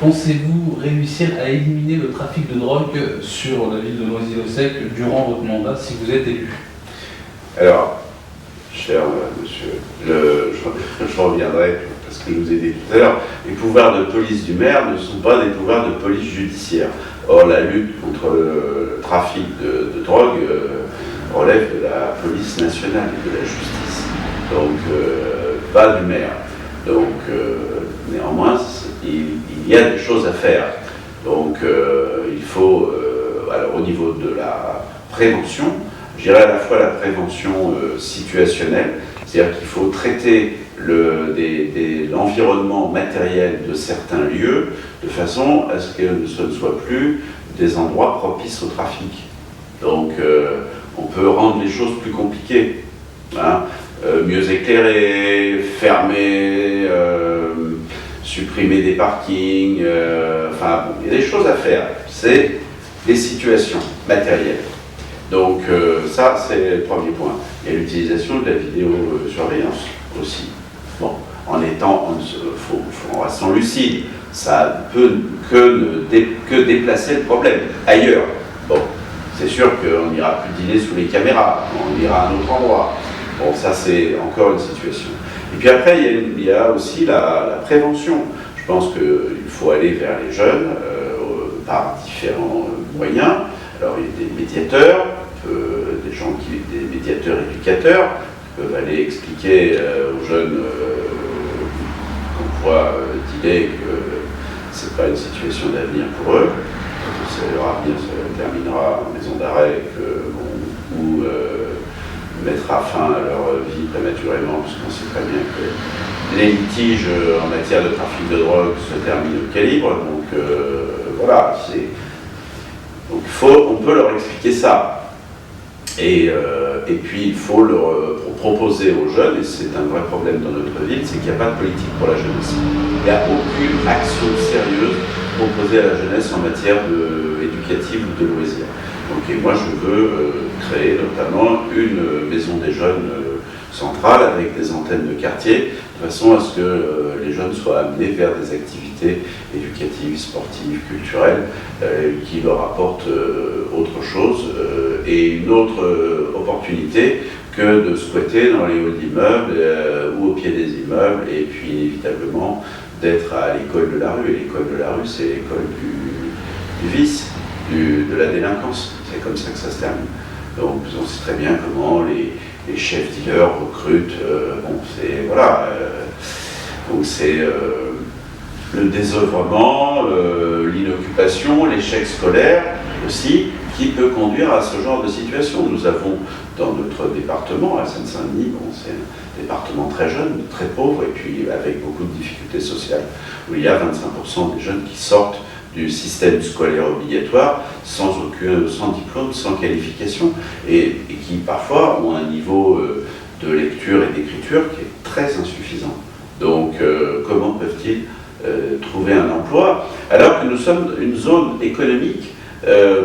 pensez-vous réussir à éliminer le trafic de drogue sur la ville de Noisy-le-Sec durant votre mandat si vous êtes élu? Alors, cher monsieur, je reviendrai parce que je vous ai dit tout à l'heure, les pouvoirs de police du maire ne sont pas des pouvoirs de police judiciaire. Or, la lutte contre le trafic de drogue relève de la police nationale et de la justice, donc pas du maire. Donc, néanmoins, il y a des choses à faire. Donc, il faut, alors, au niveau de la prévention, je dirais à la fois la prévention situationnelle, c'est-à-dire qu'il faut traiter l'environnement matériel de certains lieux de façon à ce que ce ne soit plus des endroits propices au trafic. Donc, on peut rendre les choses plus compliquées. Hein, mieux éclairer, fermer, supprimer des parkings, enfin, bon, il y a des choses à faire. C'est des situations matérielles. Donc ça, c'est le premier point. Il y a l'utilisation de la vidéosurveillance aussi. Bon, en restant lucide, ça ne peut que déplacer le problème ailleurs. Bon, c'est sûr qu'on n'ira plus dîner sous les caméras, on ira à un autre endroit. Bon, ça c'est encore une situation. Et puis après, il y a aussi la prévention. Je pense qu'il faut aller vers les jeunes par différents moyens. Alors il y a des médiateurs, des médiateurs éducateurs, qui peuvent aller expliquer aux jeunes qu'on pourra dealer que c'est pas une situation d'avenir pour eux. Leur avenir se terminera en maison d'arrêt ou mettra fin à leur vie prématurément, puisqu'on sait très bien que les litiges en matière de trafic de drogue se terminent au calibre. Donc voilà, donc on peut leur expliquer ça. Et puis il faut leur proposer aux jeunes, et c'est un vrai problème dans notre ville, c'est qu'il n'y a pas de politique pour la jeunesse. Il n'y a aucune action sérieuse proposée à la jeunesse en matière éducative ou de loisirs. Donc, et moi je veux créer notamment une maison des jeunes centrale avec des antennes de quartier, de façon à ce que les jeunes soient amenés vers des activités éducatives, sportives, culturelles, qui leur apportent autre chose et une autre opportunité que de squatter dans les halls d'immeubles ou au pied des immeubles, et puis inévitablement d'être à l'école de la rue. Et l'école de la rue, c'est l'école du vice, de la délinquance. C'est comme ça que ça se termine. Donc on sait très bien comment les chefs dealers recrutent. Donc c'est le désœuvrement, l'inoccupation, l'échec scolaire aussi, qui peut conduire à ce genre de situation. Nous avons dans notre département, à Seine-Saint-Denis, c'est un département très jeune, très pauvre, et puis avec beaucoup de difficultés sociales, où il y a 25% des jeunes qui sortent du système scolaire obligatoire sans diplôme, sans qualification, et qui parfois ont un niveau de lecture et d'écriture qui est très insuffisant. Donc comment peuvent-ils trouver un emploi alors que nous sommes une zone économique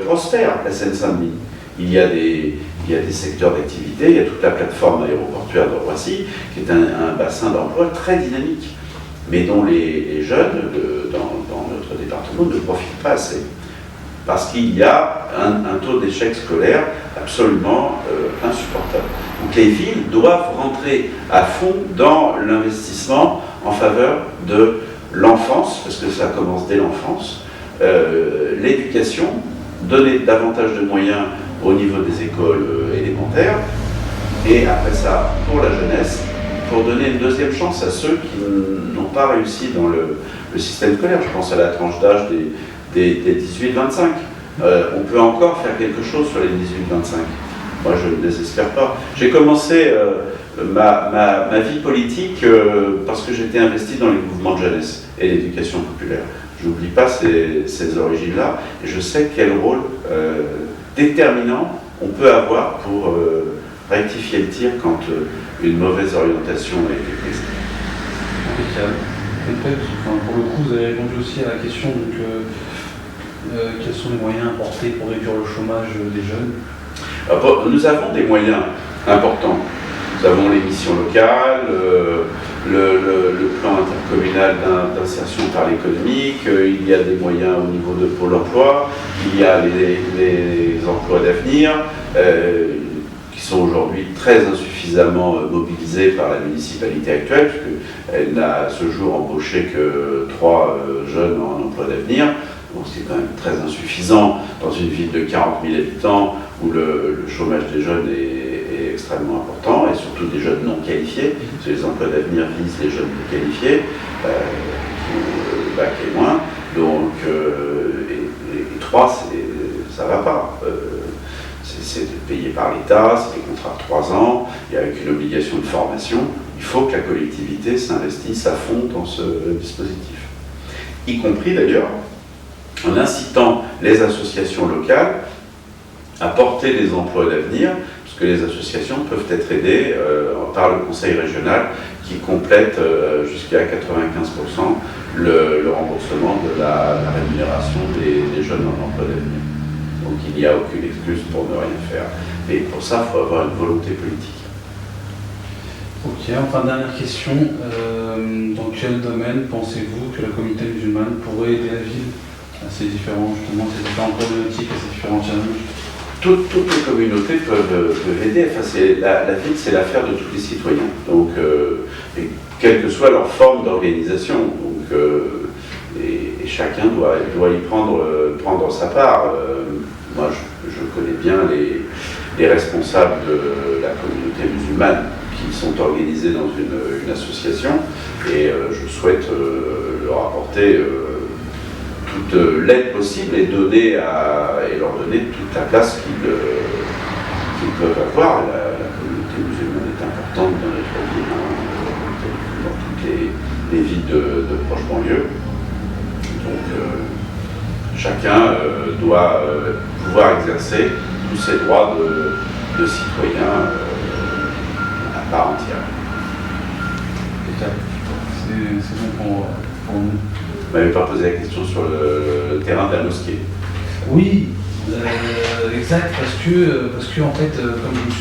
prospère, la Seine-Saint-Denis? Il y a des secteurs d'activité, il y a toute la plateforme aéroportuaire de Roissy, qui est un bassin d'emploi très dynamique, mais dont les jeunes dans notre département ne profitent pas assez. Parce qu'il y a un taux d'échec scolaire absolument insupportable. Donc les villes doivent rentrer à fond dans l'investissement en faveur de l'enfance, parce que ça commence dès l'enfance, l'éducation, donner davantage de moyens au niveau des écoles élémentaires, et après ça, pour la jeunesse, pour donner une deuxième chance à ceux qui n'ont pas réussi dans le système scolaire. Je pense à la tranche d'âge des 18-25. On peut encore faire quelque chose sur les 18-25. Moi, je ne désespère pas. J'ai commencé ma vie politique parce que j'étais investi dans les mouvements de jeunesse et l'éducation populaire. Je n'oublie pas ces origines-là, et je sais quel rôle déterminant on peut avoir pour rectifier le tir quand une mauvaise orientation a été prise. Impeccable. Pour le coup, vous avez répondu aussi à la question, donc, quels sont les moyens apportés pour réduire le chômage des jeunes? Alors, nous avons des moyens importants. Nous avons les missions locales, le plan intercommunal d'insertion par l'économique, il y a des moyens au niveau de Pôle emploi, il y a les emplois d'avenir, qui sont aujourd'hui très insuffisamment mobilisés par la municipalité actuelle, puisqu'elle n'a à ce jour embauché que 3 jeunes en emploi d'avenir. Donc c'est quand même très insuffisant dans une ville de 40 000 habitants où le chômage des jeunes est extrêmement important, et surtout des jeunes non qualifiés, parce que les emplois d'avenir visent les jeunes non qualifiés, qui ont le bac et moins. Donc, et 3, ça ne va pas. C'est payé par l'État, c'est des contrats de 3 ans, et avec une obligation de formation. Il faut que la collectivité s'investisse à fond dans ce dispositif. Y compris d'ailleurs en incitant les associations locales à porter des emplois d'avenir, parce que les associations peuvent être aidées par le conseil régional qui complète jusqu'à 95% le remboursement de la rémunération des jeunes en emploi d'avenir. Donc il n'y a aucune excuse pour ne rien faire. Mais pour ça, il faut avoir une volonté politique. Ok, enfin dernière question. Dans quel domaine pensez-vous que la communauté musulmane pourrait aider la ville à ces différentes problématiques, à ces différents challenges? Toutes les communautés peuvent aider. Enfin, la ville, c'est l'affaire de tous les citoyens. Donc, et quelle que soit leur forme d'organisation. Donc, et chacun doit y prendre sa part. Moi, je connais bien les responsables de la communauté musulmane qui sont organisés dans une association, et je souhaite leur apporter toute l'aide possible et leur donner toute la place qu'ils peuvent avoir. La communauté musulmane est importante dans notre ville, dans toutes les villes de proche banlieue. Donc chacun doit pouvoir exercer tous ses droits de citoyen à part entière. C'est bon pour nous. Vous m'avez pas posé la question sur le terrain de la mosquée. Oui, exact, parce que en fait, comme je ne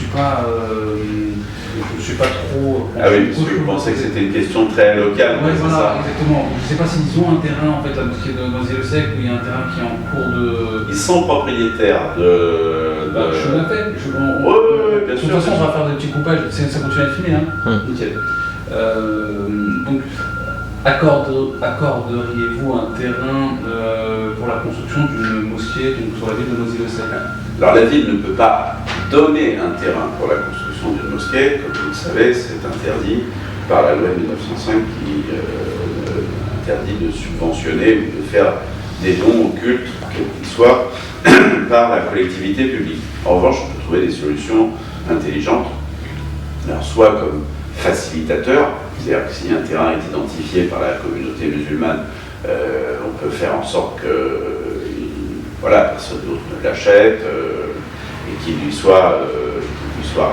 suis pas trop. Ah oui, parce que je pensais que c'était une question très locale. Oui, voilà, exactement. Je ne sais pas s'ils ont un terrain, en fait, à la mosquée de Noisy-le-Sec, où il y a un terrain qui est en cours de. Ils sont propriétaires de. Je l'ai fait. Oui, bien sûr. De toute façon, on va faire des petits coupages. Ça continue à être filmé, hein. Nickel. Donc, accorderiez-vous un terrain pour la construction d'une mosquée sur la ville de Noisy-le-Sec? Alors la ville ne peut pas donner un terrain pour la construction d'une mosquée, comme vous le savez, c'est interdit par la loi 1905 qui interdit de subventionner ou de faire des dons au culte, quels qu'ils soient, par la collectivité publique. En revanche, on peut trouver des solutions intelligentes, alors soit comme facilitateur, c'est-à-dire que si un terrain est identifié par la communauté musulmane, on peut faire en sorte que personne d'autre ne l'achète et qu'il lui soit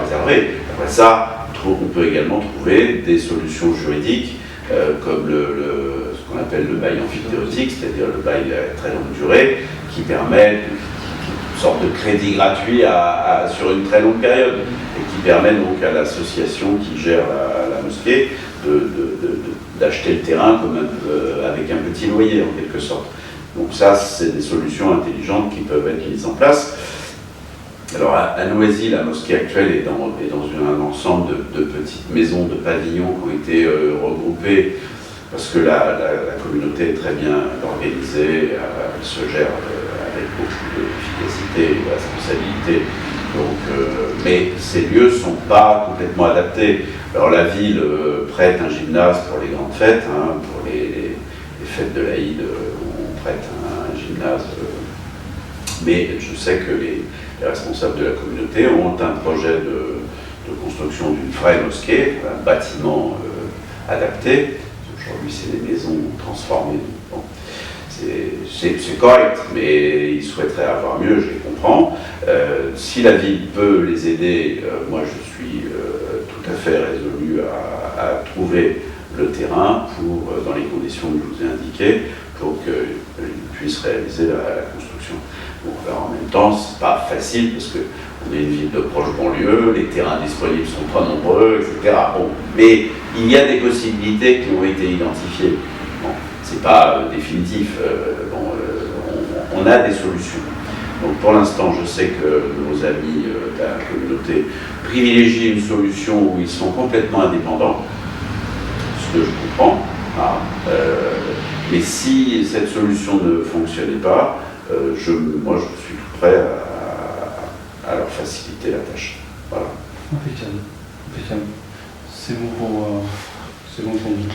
réservé. Après ça, on peut également trouver des solutions juridiques comme ce qu'on appelle le bail amphithéotique, c'est-à-dire le bail à très longue durée, qui permet une sorte de crédit gratuit sur une très longue période, et qui permet donc à l'association qui gère la mosquée d'acheter le terrain avec un petit loyer en quelque sorte. Donc ça, c'est des solutions intelligentes qui peuvent être mises en place. Alors à Noisy, la mosquée actuelle est dans un ensemble de petites maisons, de pavillons qui ont été regroupés parce que la communauté est très bien organisée, elle se gère avec beaucoup d'efficacité et de responsabilité. Donc, mais ces lieux ne sont pas complètement adaptés. Alors la ville prête un gymnase pour les grandes fêtes, pour les fêtes de l'Aïd, on prête un gymnase. Mais je sais que les responsables de la communauté ont un projet de construction d'une vraie mosquée, un bâtiment adapté. Aujourd'hui, c'est des maisons transformées. Bon, c'est correct, mais ils souhaiteraient avoir mieux, je les comprends. Si la ville peut les aider, moi je suis tout à fait résolu à trouver le terrain dans les conditions que je vous ai indiquées, pour qu'ils puissent réaliser la construction solution. Bon, alors en même temps, c'est pas facile parce qu'on est une ville de proche banlieue, les terrains disponibles sont pas nombreux, etc. Bon, mais il y a des possibilités qui ont été identifiées. Bon, c'est pas définitif. On a des solutions. Donc pour l'instant, je sais que nos amis de la communauté privilégient une solution où ils sont complètement indépendants, ce que je comprends. Mais si cette solution ne fonctionnait pas, moi je suis tout prêt à leur faciliter la tâche. Voilà. Impeccable. C'est bon pour nous.